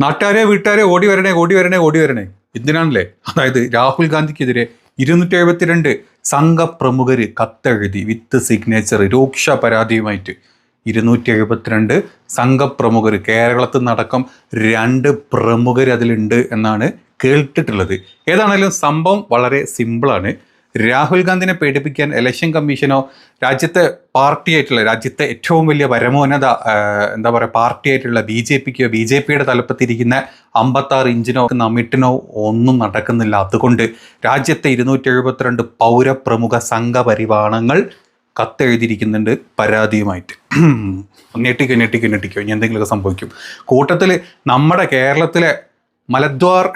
നാട്ടുകാരെ വീട്ടുകാരെ ഓടി വരണേ ഓടി വരണേ ഓടി വരണേ എന്തിനാണല്ലേ? അതായത് രാഹുൽ ഗാന്ധിക്കെതിരെ 272 സംഘപ്രമുഖര് കത്തെഴുതി വിത്ത് സിഗ്നേച്ചർ രൂക്ഷ പരാതിയുമായിട്ട് 272 സംഘപ്രമുഖർ, കേരളത്തിൽ നിന്നടക്കം 2 പ്രമുഖർ അതിലുണ്ട് എന്നാണ് കേട്ടിട്ടുള്ളത്. ഏതാണെങ്കിലും സംഭവം വളരെ സിമ്പിളാണ്. രാഹുൽ ഗാന്ധിനെ പേടിപ്പിക്കാൻ ഇലക്ഷൻ കമ്മീഷനോ രാജ്യത്തെ പാർട്ടിയായിട്ടുള്ള, രാജ്യത്തെ ഏറ്റവും വലിയ പരമോന്നത പാർട്ടിയായിട്ടുള്ള BJPക്കോ BJPയുടെ തലപ്പത്തിരിക്കുന്ന 56 ഇഞ്ചിനോ നമിട്ടിനോ ഒന്നും നടക്കുന്നില്ല. അതുകൊണ്ട് രാജ്യത്തെ 272 പൗരപ്രമുഖ സംഘപരിവാണങ്ങൾ കത്തെഴുതിയിരിക്കുന്നുണ്ട് പരാതിയുമായിട്ട്. ഞെട്ടിക്കോ ഇനി എന്തെങ്കിലുമൊക്കെ സംഭവിക്കും. കൂട്ടത്തിൽ നമ്മുടെ കേരളത്തിലെ മലദ്വാർ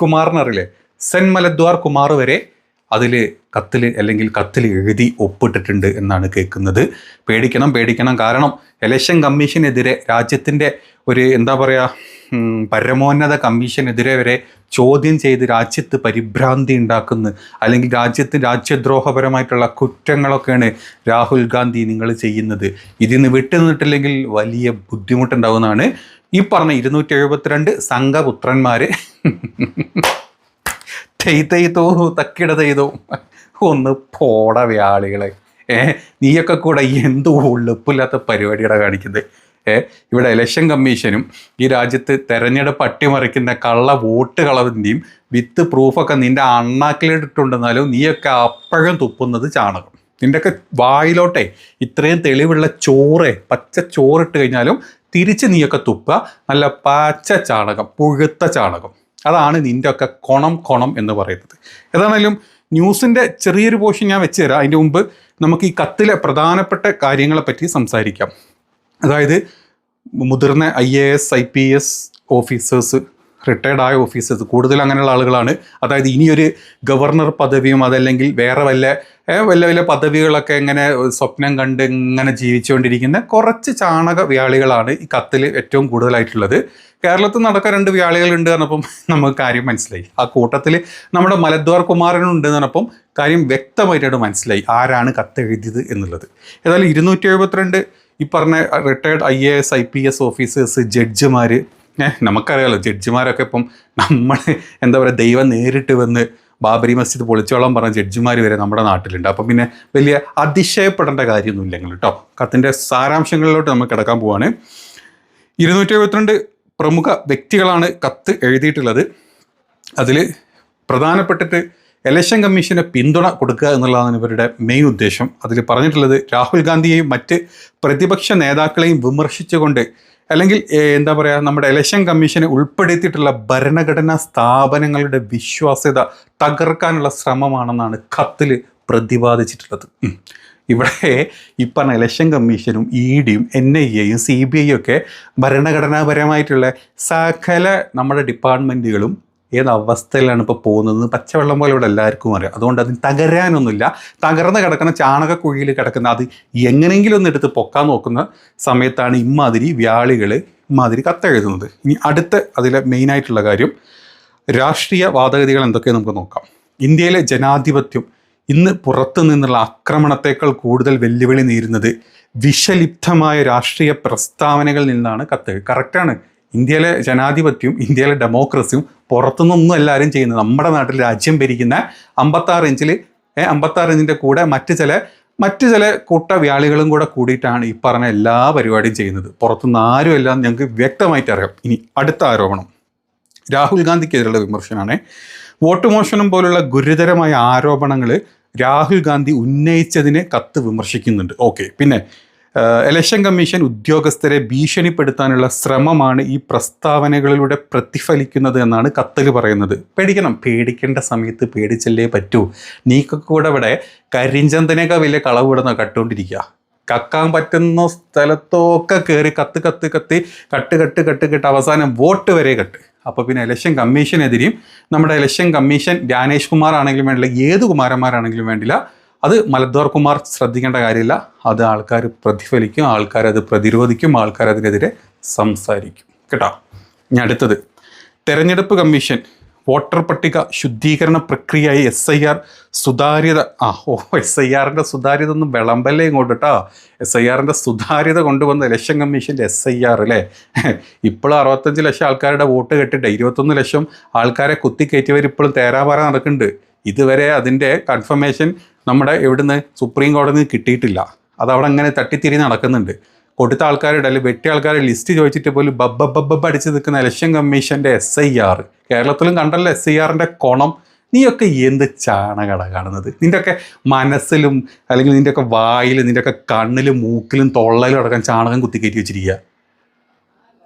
കുമാറിനറിയില്ലേ, സെൻ മലദ്വാർ കുമാർ വരെ അതിൽ കത്തിൽ എഴുതി ഒപ്പിട്ടിട്ടുണ്ട് എന്നാണ് കേൾക്കുന്നത്. പേടിക്കണം. കാരണം ഇലക്ഷൻ കമ്മീഷനെതിരെ, രാജ്യത്തിൻ്റെ ഒരു പരമോന്നത കമ്മീഷനെതിരെ വരെ ചോദ്യം ചെയ്ത് രാജ്യത്ത് പരിഭ്രാന്തി ഉണ്ടാക്കുന്ന, അല്ലെങ്കിൽ രാജ്യദ്രോഹപരമായിട്ടുള്ള കുറ്റങ്ങളൊക്കെയാണ് രാഹുൽ ഗാന്ധി നിങ്ങൾ ചെയ്യുന്നത്. ഇതിൽ നിന്ന് വിട്ടുനിന്നിട്ടില്ലെങ്കിൽ വലിയ ബുദ്ധിമുട്ടുണ്ടാവുന്നതാണ്. ഈ പറഞ്ഞ 272 സംഘപുത്രന്മാര് തക്കിടതോ ഒന്ന് പോട വ്യാളികളെ. നീയൊക്കെ കൂടെ എന്തോ ഉള്ളിപ്പില്ലാത്ത പരിപാടിയുടെ കാണിക്കുന്നത്. ഇവിടെ ഇലക്ഷൻ കമ്മീഷനും ഈ രാജ്യത്ത് തെരഞ്ഞെടുപ്പ് അട്ടിമറിക്കുന്ന കള്ള വോട്ട് കളവിൻ്റെയും വിത്ത് പ്രൂഫൊക്കെ നിൻ്റെ അണ്ണാക്കിലിട്ടുണ്ടെന്നാലും നീയൊക്കെ അപ്പോഴും തുപ്പുന്നത് ചാണകം. നിൻ്റെയൊക്കെ വായിലോട്ടെ ഇത്രയും തെളിവുള്ള പച്ച ചോറിട്ട് കഴിഞ്ഞാലും തിരിച്ച് നീയൊക്കെ തുപ്പുക നല്ല പച്ച ചാണകം, പുഴുത്ത ചാണകം. അതാണ് നിൻ്റെയൊക്കെ കൊണം എന്ന് പറയുന്നത്. ഏതാണെങ്കിലും ന്യൂസിൻ്റെ ചെറിയൊരു പോർഷൻ ഞാൻ വെച്ച് തരാം. അതിൻ്റെ മുമ്പ് നമുക്ക് ഈ കത്തിലെ പ്രധാനപ്പെട്ട കാര്യങ്ങളെപ്പറ്റി സംസാരിക്കാം. അതായത് മുതിർന്ന IAS IPS ഓഫീസേഴ്സ്, റിട്ടയർഡായ ഓഫീസേഴ്സ്, കൂടുതൽ അങ്ങനെയുള്ള ആളുകളാണ്. അതായത് ഇനിയൊരു ഗവർണർ പദവിയും അതല്ലെങ്കിൽ വേറെ വല്ല പദവികളൊക്കെ ഇങ്ങനെ സ്വപ്നം കണ്ട് ഇങ്ങനെ ജീവിച്ചുകൊണ്ടിരിക്കുന്ന കുറച്ച് ചാണക വ്യാളികളാണ് ഈ കത്തിൽ ഏറ്റവും കൂടുതലായിട്ടുള്ളത്. കേരളത്തിൽ നടക്കാൻ 2 വ്യാളികളുണ്ട് എന്നപ്പം നമുക്ക് കാര്യം മനസ്സിലായി. ആ കൂട്ടത്തിൽ നമ്മുടെ മലദ്വാർ കുമാരനുണ്ട് എന്നപ്പം കാര്യം വ്യക്തമായിട്ടാണ് മനസ്സിലായി ആരാണ് കത്തെഴുതിയത് എന്നുള്ളത്. ഏതായാലും 272 ഈ പറഞ്ഞ റിട്ടയർഡ് IAS IPS ഓഫീസേഴ്സ്, ജഡ്ജിമാർ, നമുക്കറിയാമല്ലോ ജഡ്ജിമാരൊക്കെ ഇപ്പം നമ്മൾ ദൈവം നേരിട്ട് വന്ന് ബാബരി മസ്ജിദ് പൊളിച്ചോളം പറഞ്ഞ ജഡ്ജിമാർ വരെ നമ്മുടെ നാട്ടിലുണ്ട്. അപ്പം പിന്നെ വലിയ അതിശയപ്പെടേണ്ട കാര്യമൊന്നുമില്ല നിങ്ങൾ കേട്ടോ. കത്തിൻ്റെ സാരാംശങ്ങളിലോട്ട് നമ്മൾ കിടക്കാൻ പോവാണ്. 272 പ്രമുഖ വ്യക്തികളാണ് കത്ത് എഴുതിയിട്ടുള്ളത്. അതിൽ പ്രധാനപ്പെട്ടിട്ട് ഇലക്ഷൻ കമ്മീഷന് പിന്തുണ കൊടുക്കുക എന്നുള്ളതാണ് ഇവരുടെ മെയിൻ ഉദ്ദേശം. അതിൽ പറഞ്ഞിട്ടുള്ളത് രാഹുൽ ഗാന്ധിയെയും മറ്റ് പ്രതിപക്ഷ നേതാക്കളെയും വിമർശിച്ചുകൊണ്ട്, അല്ലെങ്കിൽ നമ്മുടെ ഇലക്ഷൻ കമ്മീഷനെ ഉൾപ്പെടുത്തിയിട്ടുള്ള ഭരണഘടനാ സ്ഥാപനങ്ങളുടെ വിശ്വാസ്യത തകർക്കാനുള്ള ശ്രമമാണെന്നാണ് കത്തിൽ പ്രതിപാദിച്ചിട്ടുള്ളത്. ഇവിടെ ഈ പറഞ്ഞ ഇലക്ഷൻ കമ്മീഷനും EDയും NIAയും CBI ഒക്കെ ഭരണഘടനാപരമായിട്ടുള്ള സകല നമ്മുടെ ഡിപ്പാർട്ട്മെൻറ്റുകളും ഏത് അവസ്ഥയിലാണ് ഇപ്പോൾ പോകുന്നത് പച്ചവെള്ളം പോലെ ഇവിടെ എല്ലാവർക്കും അറിയാം. അതുകൊണ്ട് അതിന് തകരാനൊന്നുമില്ല. തകർന്ന് കിടക്കുന്ന ചാണകക്കുഴിയിൽ കിടക്കുന്ന അത് എങ്ങനെയെങ്കിലും ഒന്ന് എടുത്ത് പൊക്കാൻ നോക്കുന്ന സമയത്താണ് ഇമ്മാതിരി വ്യാളികൾ കത്തെഴുതുന്നത്. ഇനി അടുത്ത അതിലെ മെയിനായിട്ടുള്ള കാര്യം രാഷ്ട്രീയ വാദഗതികൾ എന്തൊക്കെയാണ് നമുക്ക് നോക്കാം. ഇന്ത്യയിലെ ജനാധിപത്യം ഇന്ന് പുറത്തു നിന്നുള്ള ആക്രമണത്തേക്കാൾ കൂടുതൽ വെല്ലുവിളി നേരിടുന്നത് വിഷലിപ്തമായ രാഷ്ട്രീയ പ്രസ്താവനകളിൽ നിന്നാണ് കറക്റ്റാണ്. ഇന്ത്യയിലെ ജനാധിപത്യവും ഇന്ത്യയിലെ ഡെമോക്രസിയും പുറത്തുനിന്നൊന്നും എല്ലാവരും ചെയ്യുന്നത്. നമ്മുടെ നാട്ടിൽ രാജ്യം ഭരിക്കുന്ന 56 ഇഞ്ചിൻ്റെ കൂടെ മറ്റ് ചില കൂട്ട വ്യാളികളും കൂടെ കൂടിയിട്ടാണ് ഈ പറഞ്ഞ എല്ലാ പരിപാടിയും ചെയ്യുന്നത്. പുറത്തുനിന്ന് ആരും എല്ലാം ഞങ്ങൾക്ക് വ്യക്തമായിട്ട് അറിയാം. ഇനി അടുത്ത ആരോപണം രാഹുൽ ഗാന്ധിക്കെതിരെയുള്ള വിമർശനമാണ്. വോട്ട് മോഷണം പോലുള്ള ഗുരുതരമായ ആരോപണങ്ങൾ രാഹുൽ ഗാന്ധി ഉന്നയിച്ചതിനെ കത്ത് വിമർശിക്കുന്നുണ്ട്. ഓക്കെ, പിന്നെ ഇലക്ഷൻ കമ്മീഷൻ ഉദ്യോഗസ്ഥരെ ഭീഷണിപ്പെടുത്താനുള്ള ശ്രമമാണ് ഈ പ്രസ്താവനകളിലൂടെ പ്രതിഫലിക്കുന്നത് എന്നാണ് കത്തിൽ പറയുന്നത്. പേടിക്കേണ്ട സമയത്ത് പേടിച്ചല്ലേ പറ്റൂ. നീക്കൊക്കെ കൂടെ ഇവിടെ കരിഞ്ചന്തനേക്കാൾ വലിയ കളവ് ഇവിടെ കട്ടുകൊണ്ടിരിക്കുക. കക്കാൻ പറ്റുന്ന സ്ഥലത്തൊക്കെ കയറി കട്ട് അവസാനം വോട്ട് വരെ കട്ട്. അപ്പോൾ പിന്നെ ഇലക്ഷൻ കമ്മീഷനെതിരെയും നമ്മുടെ ഇലക്ഷൻ കമ്മീഷൻ ജ്ഞാനേഷ് കുമാർ ആണെങ്കിലും വേണ്ടില്ല, ഏത് കുമാരന്മാരാണെങ്കിലും വേണ്ടില്ല, അത് മലദ്വാർ കുമാർ ശ്രദ്ധിക്കേണ്ട കാര്യമില്ല. അത് ആൾക്കാർ പ്രതിഫലിക്കും, ആൾക്കാരത് പ്രതിരോധിക്കും, ആൾക്കാരതിനെതിരെ സംസാരിക്കും കേട്ടോ. ഇനി അടുത്തത് തെരഞ്ഞെടുപ്പ് കമ്മീഷൻ വോട്ടർ പട്ടിക ശുദ്ധീകരണ പ്രക്രിയയായി SIR സുതാര്യത SIRൻ്റെ സുതാര്യത ഒന്നും വിളമ്പല്ലേ ഇങ്ങോട്ട് കേട്ടോ. SIRൻ്റെ സുതാര്യത കൊണ്ടുവന്ന ഇലക്ഷൻ കമ്മീഷൻ്റെ SIR അല്ലേ. ഇപ്പോഴും 65 ലക്ഷം ആൾക്കാരുടെ വോട്ട് കെട്ടിട്ട് 21 ലക്ഷം ആൾക്കാരെ കുത്തിക്കയറ്റിയവർ ഇപ്പോഴും തേരാപാര നടക്കുന്നുണ്ട്. ഇതുവരെ അതിൻ്റെ കൺഫർമേഷൻ നമ്മുടെ ഇവിടുന്ന് സുപ്രീം കോടതിയിൽ കിട്ടിയിട്ടില്ല. അതവിടെ അങ്ങനെ തട്ടിത്തിരി നടക്കുന്നുണ്ട്. കൊടുത്ത ആൾക്കാരുടെ അല്ലെങ്കിൽ വെട്ടിയ ആൾക്കാരുടെ ലിസ്റ്റ് ചോദിച്ചിട്ട് പോലും ബബ്ബ അടിച്ച് നിൽക്കുന്ന ഇലക്ഷൻ കമ്മീഷൻ്റെ SIR. കേരളത്തിലും കണ്ടല്ലോ SIRൻ്റെ കോണം. നീയൊക്കെ എന്ത് ചാണകട കാണുന്നത്? നിൻ്റെയൊക്കെ മനസ്സിലും അല്ലെങ്കിൽ നിൻ്റെയൊക്കെ വായിലും നിൻ്റെയൊക്കെ കണ്ണിലും മൂക്കിലും തൊള്ളയിലും അടക്കം ചാണകം കുത്തിക്കയറ്റി വെച്ചിരിക്കുക.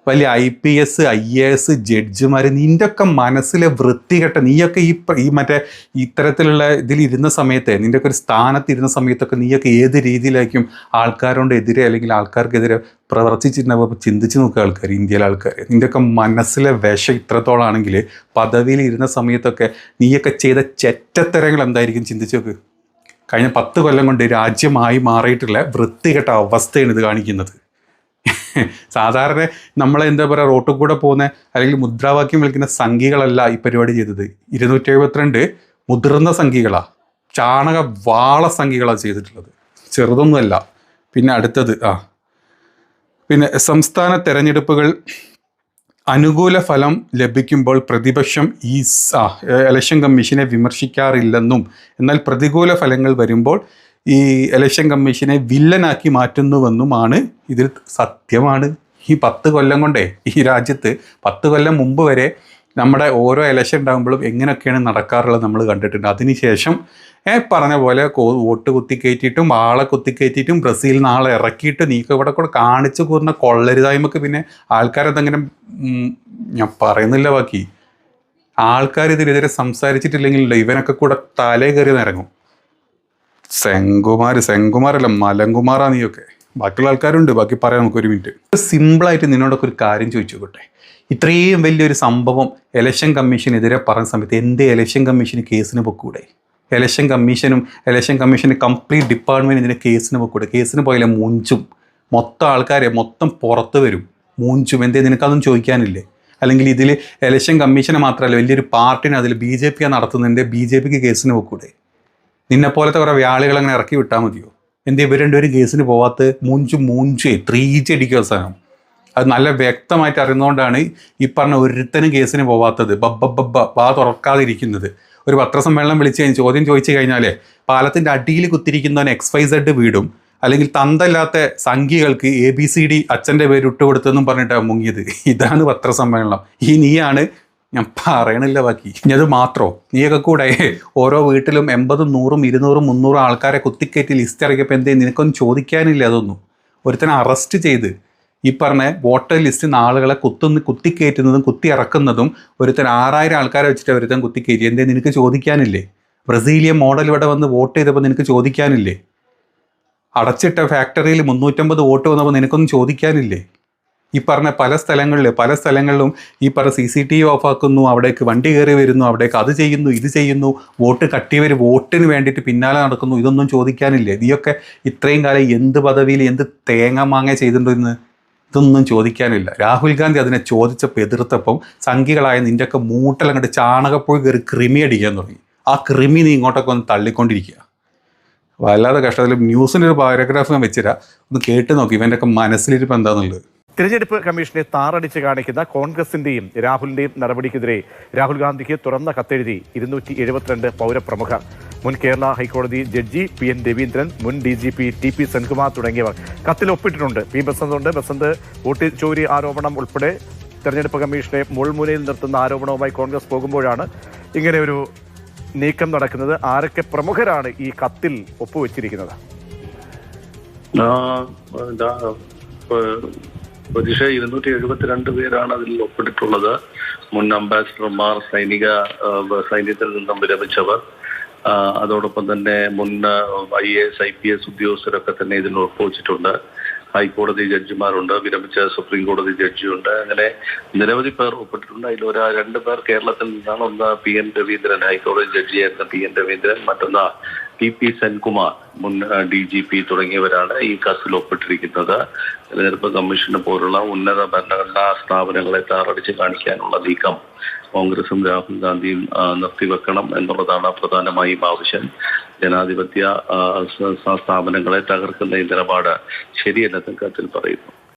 വലിയ IPS IAS ജഡ്ജിമാർ, നിൻ്റെയൊക്കെ മനസ്സിലെ വൃത്തികെട്ട നീയൊക്കെ ഈ മറ്റേ ഇത്തരത്തിലുള്ള ഇതിലിരുന്ന സമയത്ത് നിൻ്റെയൊക്കെ ഒരു സ്ഥാനത്തിരുന്ന സമയത്തൊക്കെ നീയൊക്കെ ഏത് രീതിയിലായിരിക്കും ആൾക്കാരോട് എതിരെ അല്ലെങ്കിൽ ആൾക്കാർക്കെതിരെ പ്രവർത്തിച്ചിട്ടുണ്ടാവുക? ചിന്തിച്ച് നോക്കുക ആൾക്കാർ, ഇന്ത്യയിലെ ആൾക്കാർ. നിൻ്റെയൊക്കെ മനസ്സിലെ വിഷം ഇത്രത്തോളാണെങ്കിൽ പദവിയിൽ ഇരുന്ന സമയത്തൊക്കെ നീയൊക്കെ ചെയ്ത ചെറ്റത്തരങ്ങൾ എന്തായിരിക്കും ചിന്തിച്ച് നോക്ക്. കഴിഞ്ഞ 10 കൊല്ലം കൊണ്ട് രാജ്യമായി മാറിയിട്ടുള്ള വൃത്തികെട്ട അവസ്ഥയാണ് ഇത് കാണിക്കുന്നത്. സാധാരണ നമ്മളെന്താ പറയുക, റോട്ടിൽ കൂടെ പോകുന്ന അല്ലെങ്കിൽ മുദ്രാവാക്യം വിളിക്കുന്ന സംഘികളല്ല ഈ പരിപാടി ചെയ്തത്. 272 മുതിർന്ന സംഘികളാണ്, ചാണക വാള സംഘികളാണ് ചെയ്തിട്ടുള്ളത്, ചെറുതൊന്നുമല്ല. പിന്നെ അടുത്തത് പിന്നെ സംസ്ഥാന തെരഞ്ഞെടുപ്പുകൾ അനുകൂല ഫലം ലഭിക്കുമ്പോൾ പ്രതിപക്ഷം ഇലക്ഷൻ കമ്മീഷനെ വിമർശിക്കാറില്ലെന്നും എന്നാൽ പ്രതികൂല ഫലങ്ങൾ വരുമ്പോൾ ഈ ഇലക്ഷൻ കമ്മീഷനെ വില്ലനാക്കി മാറ്റുന്നുവെന്നുമാണ് ഇതിൽ സത്യമാണ്. ഈ 10 കൊല്ലം കൊണ്ടേ ഈ രാജ്യത്ത് 10 കൊല്ലം മുമ്പ് വരെ നമ്മുടെ ഓരോ ഇലക്ഷൻ ഉണ്ടാകുമ്പോഴും എങ്ങനെയൊക്കെയാണ് നടക്കാറുള്ളത് നമ്മൾ കണ്ടിട്ടുണ്ട്. അതിനുശേഷം പറഞ്ഞ പോലെ വോട്ട് കുത്തിക്കയറ്റിയിട്ടും ആളെ കുത്തിക്കയറ്റിയിട്ടും ബ്രസീലിൽ നിന്ന് ആളെ ഇറക്കിയിട്ട് നീക്കം ഇവിടെ കൂടെ കാണിച്ചു കൂടുന്ന കൊള്ളരുതായ്മക്ക് പിന്നെ ആൾക്കാരതെങ്ങനെ ഞാൻ പറയുന്നില്ല. ബാക്കി ആൾക്കാർ ഇതിനെതിരെ സംസാരിച്ചിട്ടില്ലെങ്കിലല്ലോ ഇവനൊക്കെ കൂടെ തലേ കയറി നിറങ്ങും. സെങ്കുമാരല്ല മലങ്കുമാറാ നീയൊക്കെ. ബാക്കിയുള്ള ആൾക്കാരുണ്ട്, ബാക്കി പറയാം നമുക്ക് ഒരു മിനിറ്റ്. സിമ്പിളായിട്ട് നിന്നോടൊക്കെ ഒരു കാര്യം ചോദിച്ചോട്ടെ. ഇത്രയും വലിയൊരു സംഭവം ഇലക്ഷൻ കമ്മീഷനെതിരെ പറഞ്ഞ സമയത്ത് എന്ത് ഇലക്ഷൻ കമ്മീഷന് കേസിന് പൊക്കൂടെ? ഇലക്ഷൻ കമ്മീഷന് കംപ്ലീറ്റ് ഡിപ്പാർട്ട്മെൻറ്റ് ഇതിന് കേസിന് പൊക്കൂടെ? കേസിന് പോയാലേ മൂഞ്ചും, മൊത്തം ആൾക്കാരെ മൊത്തം പുറത്ത് വരും, മൂഞ്ചും. എന്തേ നിനക്കതൊന്നും ചോദിക്കാനില്ലേ? അല്ലെങ്കിൽ ഇതിൽ ഇലക്ഷൻ കമ്മീഷനെ മാത്രമല്ല വലിയൊരു പാർട്ടിനെ അതിൽ BJP നടത്തുന്നുണ്ട്, BJPക്ക് കേസിന് പൊക്കൂടെ? നിന്നെപ്പോലത്തെ കുറേ വ്യാളികൾ അങ്ങനെ ഇറക്കി വിട്ടാൽ മതിയോ? എന്ത് ഇവർ രണ്ടുപേരും കേസിന് പോവാത്ത? മൂഞ്ച് 3G അടിക്കുക അവസാനം. അത് നല്ല വ്യക്തമായിട്ട് അറിയുന്നതുകൊണ്ടാണ് ഈ പറഞ്ഞ ഒരുത്തനും കേസിന് പോവാത്തത്, വാ തുറക്കാതിരിക്കുന്നത്. ഒരു പത്രസമ്മേളനം വിളിച്ച് കഴിഞ്ഞ് ചോദ്യം ചോദിച്ചു കഴിഞ്ഞാലേ പാലത്തിൻ്റെ അടിയിൽ കുത്തിരിക്കുന്നവൻ XYZ വീടും അല്ലെങ്കിൽ തന്തല്ലാത്ത സംഖ്യകൾക്ക് ABCD അച്ഛൻ്റെ പേര് ഇട്ടുകൊടുത്തെന്നും പറഞ്ഞിട്ടാണ് മുങ്ങിയത്. ഇതാണ് പത്രസമ്മേളനം. നീയാണ് ഞാൻ പറയണില്ല. ബാക്കി ഇനി അത് മാത്രമോ? നീയൊക്കെ കൂടെ ഓരോ വീട്ടിലും 80, 100, 200, 300 ആൾക്കാരെ കുത്തിക്കയറ്റി ലിസ്റ്റ് ഇറക്കിയപ്പോൾ എന്തേ നിനക്കൊന്നും ചോദിക്കാനില്ല? അതൊന്നും ഒരുത്തനെ അറസ്റ്റ് ചെയ്ത് ഈ പറഞ്ഞ വോട്ടർ ലിസ്റ്റിൽ നിന്ന് ആളുകളെ കുത്തിക്കയറ്റുന്നതും കുത്തി ഇറക്കുന്നതും ഒരുത്തൻ 6000 ആൾക്കാരെ വെച്ചിട്ട് ഒരുത്തൻ കുത്തിക്കയറ്റി. എന്തേ നിനക്ക് ചോദിക്കാനില്ലേ? ബ്രസീലിയൻ മോഡൽ ഇവിടെ വന്ന് വോട്ട് ചെയ്തപ്പോൾ നിനക്ക് ചോദിക്കാനില്ലേ? അടച്ചിട്ട ഫാക്ടറിയിൽ 350 വോട്ട് വന്നപ്പോൾ നിനക്കൊന്നും ചോദിക്കാനില്ലേ? ഈ പറഞ്ഞ പല സ്ഥലങ്ങളിലും ഈ പറഞ്ഞ CCTV ഓഫാക്കുന്നു, അവിടേക്ക് വണ്ടി കയറി വരുന്നു, അവിടേക്ക് അത് ചെയ്യുന്നു, ഇത് ചെയ്യുന്നു, വോട്ട് കട്ടിയവർ വോട്ടിന് വേണ്ടിയിട്ട് പിന്നാലെ നടക്കുന്നു. ഇതൊന്നും ചോദിക്കാനില്ലേ? നീയൊക്കെ ഇത്രയും കാലം എന്ത് പദവിയിൽ എന്ത് തേങ്ങ മാങ്ങ ചെയ്തിട്ടുണ്ടെന്ന് ഇതൊന്നും ചോദിക്കാനില്ല. രാഹുൽ ഗാന്ധി അതിനെ ചോദിച്ചപ്പോൾ എതിർത്തപ്പം സംഘികളായ നിൻ്റെയൊക്കെ മൂട്ടലങ്ങോട്ട് ചാണകപ്പോയി കയറി ക്രിമി അടിക്കാൻ തുടങ്ങി. ആ ക്രിമി നീ ഇങ്ങോട്ടൊക്കെ ഒന്ന് തള്ളിക്കൊണ്ടിരിക്കുക. വല്ലാതെ കഷ്ടത്തിൽ. ന്യൂസിൻ്റെ ഒരു പാരഗ്രാഫ് ഞാൻ വെച്ചിരാ, ഒന്ന് കേട്ട് നോക്കി ഇവൻ്റെയൊക്കെ മനസ്സിലിരിപ്പോൾ എന്താണെന്നുള്ളത്. തിരഞ്ഞെടുപ്പ് കമ്മീഷനെ താറടിച്ച് കാണിക്കുന്ന കോൺഗ്രസിന്റെയും രാഹുലിന്റെയും നടപടിക്കെതിരെ രാഹുൽ ഗാന്ധിക്ക് തുറന്ന കത്തെഴുതി 272 പൗരപ്രമുഖർ. മുൻ കേരള ഹൈക്കോടതി ജഡ്ജി PN രവീന്ദ്രൻ, മുൻ DGP TP സെൻകുമാർ തുടങ്ങിയവർ കത്തിൽ ഒപ്പിട്ടിട്ടുണ്ട്. ബസന്ത് വോട്ട് ചോരി ആരോപണം ഉൾപ്പെടെ തെരഞ്ഞെടുപ്പ് കമ്മീഷനെ മുൾമുനയിൽ നിർത്തുന്ന ആരോപണവുമായി കോൺഗ്രസ് പോകുമ്പോഴാണ് ഇങ്ങനെ ഒരു നീക്കം നടക്കുന്നത്. ആരൊക്കെ പ്രമുഖരാണ് ഈ കത്തിൽ ഒപ്പുവെച്ചിരിക്കുന്നത്? പ്രതിഷ 272 പേരാണ് അതിൽ ഒപ്പിട്ടിട്ടുള്ളത്. മുൻ അംബാസിഡർമാർ, സൈന്യത്തിൽ നിന്നും വിരമിച്ചവർ, അതോടൊപ്പം തന്നെ മുൻ IAS IPS ഉദ്യോഗസ്ഥരൊക്കെ തന്നെ ഇതിൽ ഒപ്പുവെച്ചിട്ടുണ്ട്. ഹൈക്കോടതി ജഡ്ജിമാരുണ്ട്, വിരമിച്ച സുപ്രീം കോടതി ജഡ്ജിയുണ്ട്. അങ്ങനെ നിരവധി പേർ ഒപ്പിട്ടിട്ടുണ്ട്. അതിൽ 2 പേർ കേരളത്തിൽ നിന്നാണ്. ഒന്ന് PN രവീന്ദ്രൻ, ഹൈക്കോടതി ജഡ്ജിയായിരുന്ന PN രവീന്ദ്രൻ, മറ്റൊന്ന് PP സെൻകുമാർ, മുൻ DGP തുടങ്ങിയവരാണ് ഈ കത്തിൽ ഒപ്പിട്ടിരിക്കുന്നത്. തെരഞ്ഞെടുപ്പ് കമ്മീഷനെ പോലുള്ള ഉന്നത ഭരണഘടനാ സ്ഥാപനങ്ങളെ താറടിച്ച് കാണിക്കാനുള്ള നീക്കം കോൺഗ്രസും രാഹുൽ ഗാന്ധിയും നിർത്തിവെക്കണം എന്നുള്ളതാണ് പ്രധാനമായും ആവശ്യം. ജനാധിപത്യ സ്ഥാപനങ്ങളെ തകർക്കുന്ന ഈ നിലപാട് ശരിയല്ലെന്ന് കത്തിൽ പറയുന്നു.